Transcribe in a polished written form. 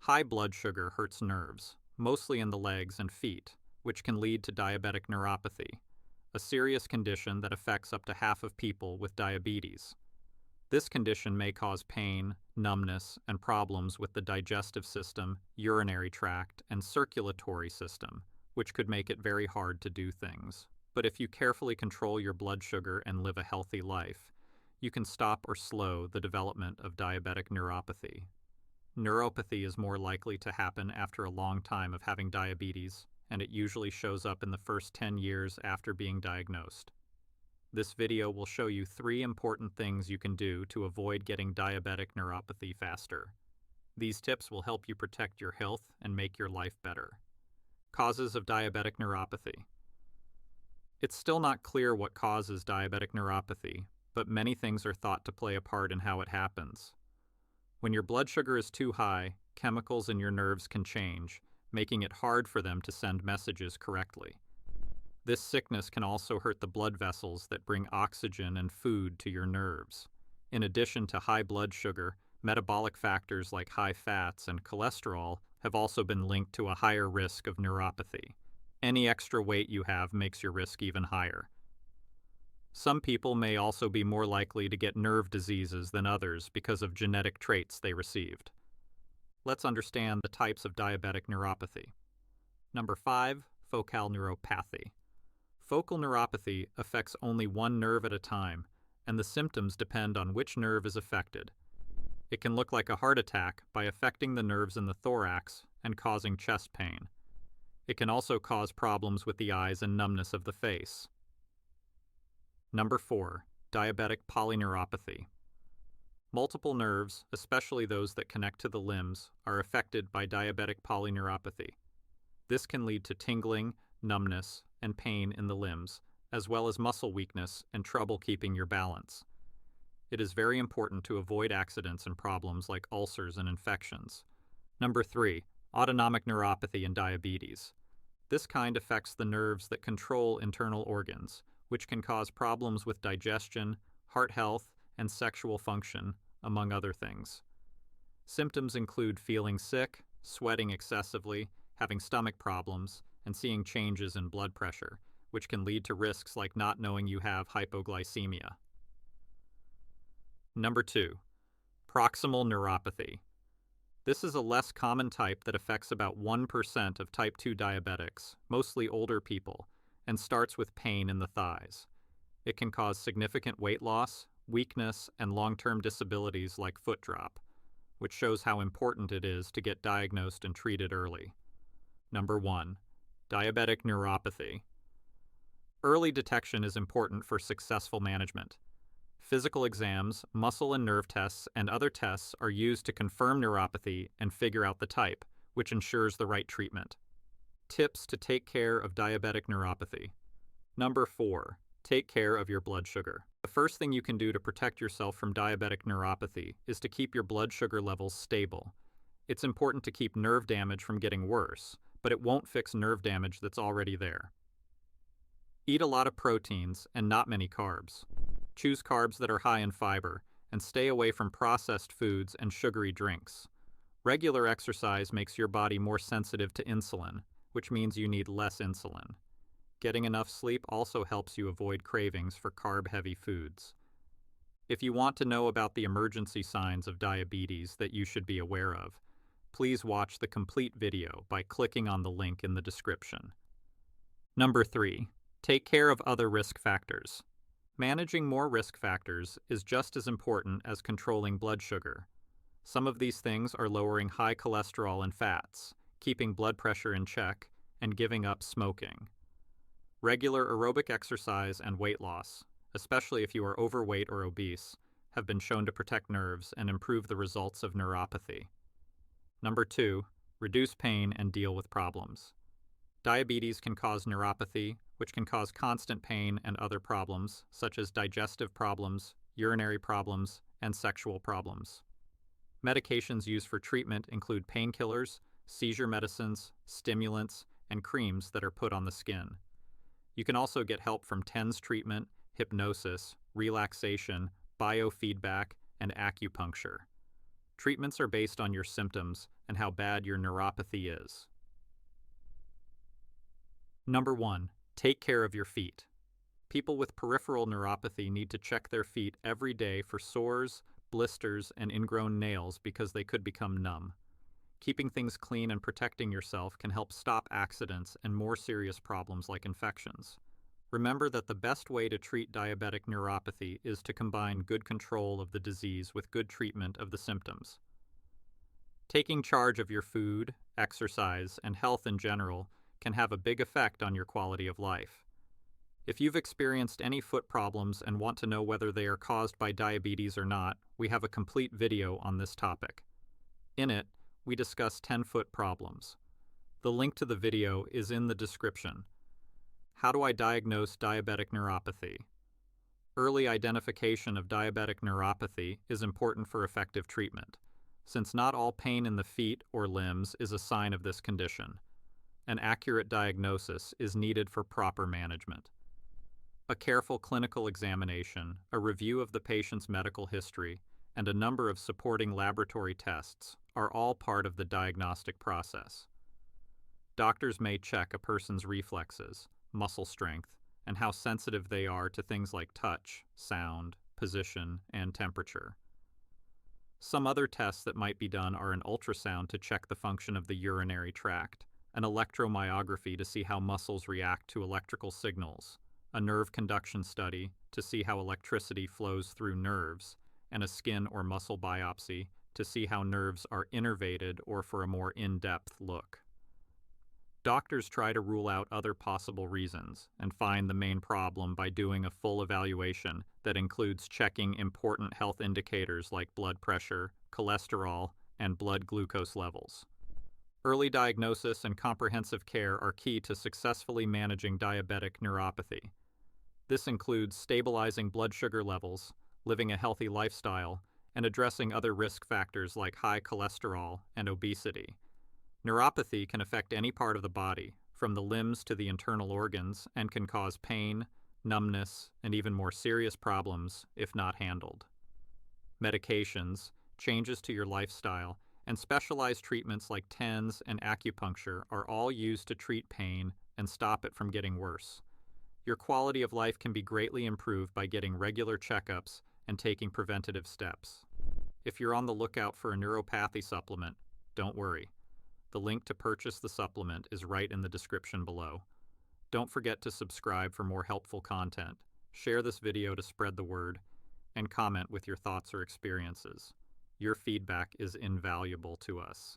High blood sugar hurts nerves, mostly in the legs and feet, which can lead to diabetic neuropathy, a serious condition that affects up to half of people with diabetes. This condition may cause pain, numbness, and problems with the digestive system, urinary tract, and circulatory system, which could make it very hard to do things. But if you carefully control your blood sugar and live a healthy life, you can stop or slow the development of diabetic neuropathy. Neuropathy is more likely to happen after a long time of having diabetes, and it usually shows up in the first 10 years after being diagnosed. This video will show you 3 important things you can do to avoid getting diabetic neuropathy faster. These tips will help you protect your health and make your life better. Causes of diabetic neuropathy. It's still not clear what causes diabetic neuropathy, but many things are thought to play a part in how it happens. When your blood sugar is too high, chemicals in your nerves can change, making it hard for them to send messages correctly. This sickness can also hurt the blood vessels that bring oxygen and food to your nerves. In addition to high blood sugar, metabolic factors like high fats and cholesterol have also been linked to a higher risk of neuropathy. Any extra weight you have makes your risk even higher. Some people may also be more likely to get nerve diseases than others because of genetic traits they received. Let's understand the types of diabetic neuropathy. Number 5, focal neuropathy. Focal neuropathy affects only one nerve at a time, and the symptoms depend on which nerve is affected. It can look like a heart attack by affecting the nerves in the thorax and causing chest pain. It can also cause problems with the eyes and numbness of the face. Number 4, diabetic polyneuropathy. Multiple nerves, especially those that connect to the limbs, are affected by diabetic polyneuropathy. This can lead to tingling, numbness, and pain in the limbs, as well as muscle weakness and trouble keeping your balance. It is very important to avoid accidents and problems like ulcers and infections. Number 3, autonomic neuropathy and diabetes. This kind affects the nerves that control internal organs, which can cause problems with digestion, heart health, and sexual function, among other things. Symptoms include feeling sick, sweating excessively, having stomach problems, and seeing changes in blood pressure, which can lead to risks like not knowing you have hypoglycemia. Number 2, proximal neuropathy. This is a less common type that affects about 1% of type 2 diabetics, mostly older people, and starts with pain in the thighs. It can cause significant weight loss, weakness, and long-term disabilities like foot drop, which shows how important it is to get diagnosed and treated early. Number 1, diabetic neuropathy. Early detection is important for successful management. Physical exams, muscle and nerve tests, and other tests are used to confirm neuropathy and figure out the type, which ensures the right treatment. Tips to take care of diabetic neuropathy. Number 4, take care of your blood sugar. The first thing you can do to protect yourself from diabetic neuropathy is to keep your blood sugar levels stable. It's important to keep nerve damage from getting worse, but it won't fix nerve damage that's already there. Eat a lot of proteins and not many carbs. Choose carbs that are high in fiber, and stay away from processed foods and sugary drinks. Regular exercise makes your body more sensitive to insulin, which means you need less insulin. Getting enough sleep also helps you avoid cravings for carb-heavy foods. If you want to know about the emergency signs of diabetes that you should be aware of, please watch the complete video by clicking on the link in the description. Number 3, take care of other risk factors. Managing more risk factors is just as important as controlling blood sugar. Some of these things are lowering high cholesterol and fats, keeping blood pressure in check, and giving up smoking. Regular aerobic exercise and weight loss, especially if you are overweight or obese, have been shown to protect nerves and improve the results of neuropathy. Number 2, reduce pain and deal with problems. Diabetes can cause neuropathy, which can cause constant pain and other problems, such as digestive problems, urinary problems, and sexual problems. Medications used for treatment include painkillers, seizure medicines, stimulants, and creams that are put on the skin. You can also get help from TENS treatment, hypnosis, relaxation, biofeedback, and acupuncture. Treatments are based on your symptoms and how bad your neuropathy is. Number 1. Take care of your feet. People with peripheral neuropathy need to check their feet every day for sores, blisters, and ingrown nails because they could become numb. Keeping things clean and protecting yourself can help stop accidents and more serious problems like infections. Remember that the best way to treat diabetic neuropathy is to combine good control of the disease with good treatment of the symptoms. Taking charge of your food, exercise, and health in general can have a big effect on your quality of life. If you've experienced any foot problems and want to know whether they are caused by diabetes or not, we have a complete video on this topic. In it, we discuss 10 foot problems. The link to the video is in the description. How do I diagnose diabetic neuropathy? Early identification of diabetic neuropathy is important for effective treatment, since not all pain in the feet or limbs is a sign of this condition. An accurate diagnosis is needed for proper management. A careful clinical examination, a review of the patient's medical history, and a number of supporting laboratory tests are all part of the diagnostic process. Doctors may check a person's reflexes, muscle strength, and how sensitive they are to things like touch, sound, position, and temperature. Some other tests that might be done are an ultrasound to check the function of the urinary tract, an electromyography to see how muscles react to electrical signals, a nerve conduction study to see how electricity flows through nerves, and a skin or muscle biopsy to see how nerves are innervated or for a more in-depth look. Doctors try to rule out other possible reasons and find the main problem by doing a full evaluation that includes checking important health indicators like blood pressure, cholesterol, and blood glucose levels. Early diagnosis and comprehensive care are key to successfully managing diabetic neuropathy. This includes stabilizing blood sugar levels, living a healthy lifestyle, and addressing other risk factors like high cholesterol and obesity. Neuropathy can affect any part of the body, from the limbs to the internal organs, and can cause pain, numbness, and even more serious problems if not handled. Medications, changes to your lifestyle, and specialized treatments like TENS and acupuncture are all used to treat pain and stop it from getting worse. Your quality of life can be greatly improved by getting regular checkups and taking preventative steps. If you're on the lookout for a neuropathy supplement, don't worry. The link to purchase the supplement is right in the description below. Don't forget to subscribe for more helpful content, share this video to spread the word, and comment with your thoughts or experiences. Your feedback is invaluable to us.